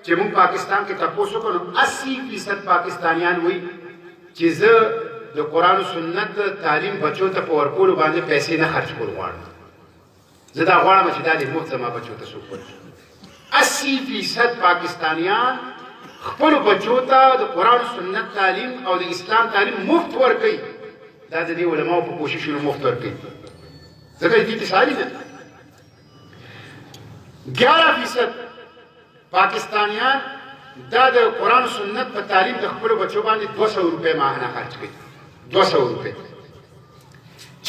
چې موږ پاکستان کې تاسو کو 80% پاکستانیان وایي چې زه د قرآن او سنت تعلیم بچو ته په ورکولو باندې پیسې نه خرج کول غواړم. زه دا غواړم چې دا د مفت زما بچو ته څوک ورکړي. 80% پاکستانیان خپلو بچو ته د قرآن او سنت تعلیم او د اسلام تعلیم مفت ورکوي. دا د دې علماو په کوششونو مفت ورکوي. ځکه دې ساري ده. 11% پاکستانیان دا د قرآن و سنت په تعلیم د خپلو بچو باندې 200 روپے ماهانه خرچ کوي. 200 روپے.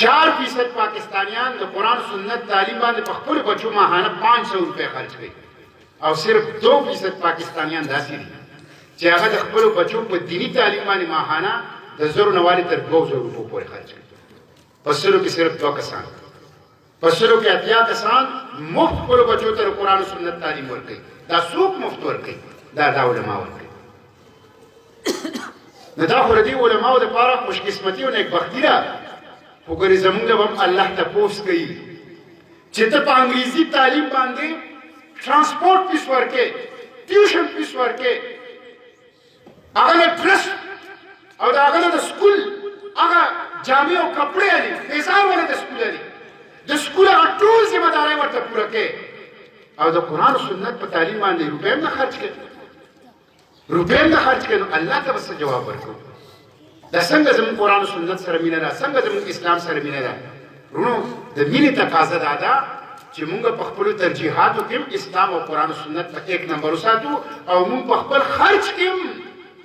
4% پاکستانیان د قرآن و سنت تعلیم باندې په خپلو بچو ماهانه 500 روپے خرچ کوي. او صرف 2% پاکستانیان داسې دي چې هغه د خپلو بچو په دینی تعلیم باندې ماهانه د 1000 نه والي تر 2000 روپو پورې خرچ کوي. په سلو کې صرف 2 کسان، په سلو کې 80 کسان مفت خپلو بچو ته د قرآن و سنت تعلیم ورکوي. دا څوک مفت ورکوي؟ دا علماء ورکوي. نو دا خو د دې علماو دپاره خوشقسمتي او نیکبختي ده. خو ګورې زمونږ نه به هم الله تپوس کوي چې ته په انګریزي تعلیم باندې ټرانسپورټ فیس ورکې، ټیوشن فیس ورکې، هغه له ډرس او د هغه نه د سکول هغه جامې او کپړې علي، پیسار ولې د سکول علي، د سکول هغه ټول ذمه دارۍ ورته پوره کې او د قرآن و سنت په تعلیم باندې روپۍ هم نه خرچ کړي. روپۍ هم نه خرچ کړي. نو الله ته به څه جواب ورکړو؟ دا څنګه زموږ قرآن و سنت سره مینه ده؟ څنګه زموږ اسلام سره مینه ده؟ وروڼو د مینې تقاضا دا ده چې موږ په خپلو ترجیحاتو کې هم اسلام او قرآن و سنت په 1 نمبر وساتو او موږ په خپل خرچ کې هم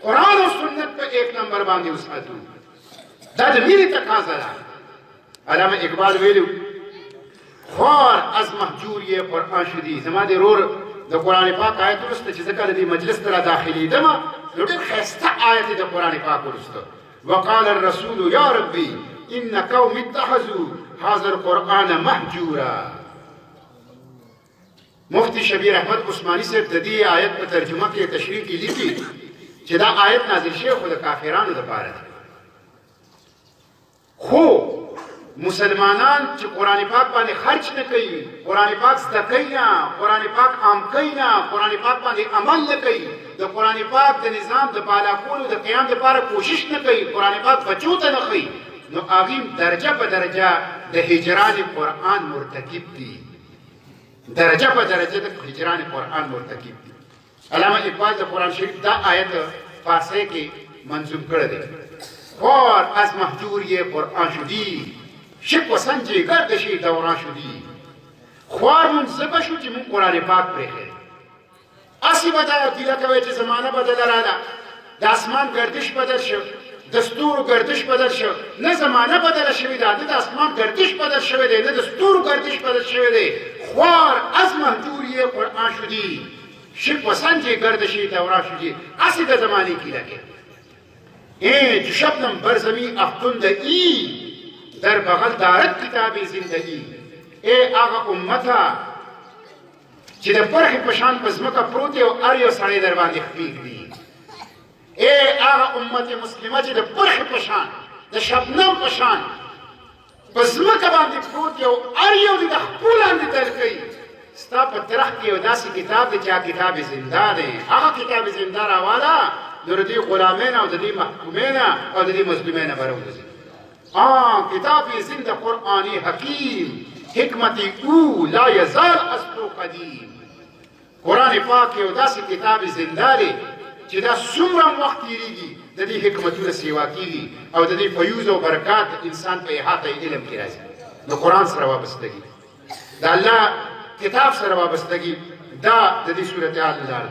قرآن و سنت په 1 نمبر باندې وساتو. دا د مینې تقاضا ده. علامه اقبال ویلو خوار از محجور یې قرآن شدی. زما د رور د قرآن پاک آیت ورسته چې زه کله دې مجلس ته را داخلېدم نو ډېر ښایسته آیت د قرآن پاک ورسته. وقال الرسول یا ربي ان قوم اتخذوا هذا القرآن مهجورا. مفتی شبیر احمد عثماني صاحب د دې آیت په ترجمه کې تشریح کې لیکي چې دا آیت نازل شوی خو د کافرانو دپاره ده. خو مسلمانان چې قرآن پاک باندې خرچ نه کوي، قرآن پاک زده کوي نه، قرآن پاک عام کوي نه، قرآن پاک باندې عمل نه کوي، د قرآن پاک د نظام د بالا کولو د قیام لپاره کوشش نه کوي، قرآن پاک بچو ته نه ښیي، نو هغوی درجه په درجه د هجران قرآن مرتکب دي. درجه په درجه د هجران قرآن مرتکب دي. علامه اقبال د قرآن شریف دا آیت فارسی کې منظوم کړی دی. خوار از محجور یې قرآن شدی، شک و سنجی گردشی دوران شدی. خوار من زبه شو چې من قرآن پاک پرېښی. اسی به دا ګیله کوئ چې زمانه بدله راله، د اسمان گردش بدل شو، د ستورو گردش بدل شو. نه زمانه بدله شوې ده، نه د اسمان گردش بدل شوی دی، نه د ستورو گردش بدل شوی دی. خوار از محجور یې قرآن شدی، شک و سنجی گردشی دوران شدی. اسی د زمانه ګیله کوي. ای شبنم بر زمین افکنده ای در بغل دارد کتاب زندگی. ای آغا امتا چې د پرخې په شان په ځمکه پروت او هر یو سړی در باندې خپیږ دي. ای آغا امت مسلمه چې د پرخې په شان د شبنم په شان په ځمکه باندې پروت او هر یو دې د خپل لاندې در کوي. ستا په درخت کې یو داسې کتاب دی چې هغه کتاب زنده دی. هغه کتاب زنده راواله نو د دې غلامین او د دې محکومین او د دې مظلومین به راوځي. کتابی زند قرآنی حکیم، حکمتی او لا یزال اصلو قدیم. قرآن پاک یو داسې کتاب زنده دی چې دا څومره وخت تېرېږي د دې حکمتونه سیوا کېږي او د دې فیوز او برکات د انسان په احاطه علم کې راځي. د قرآن سره وابستګي، د الله کتاب سره وابستګي دا د دې صورتحال لاره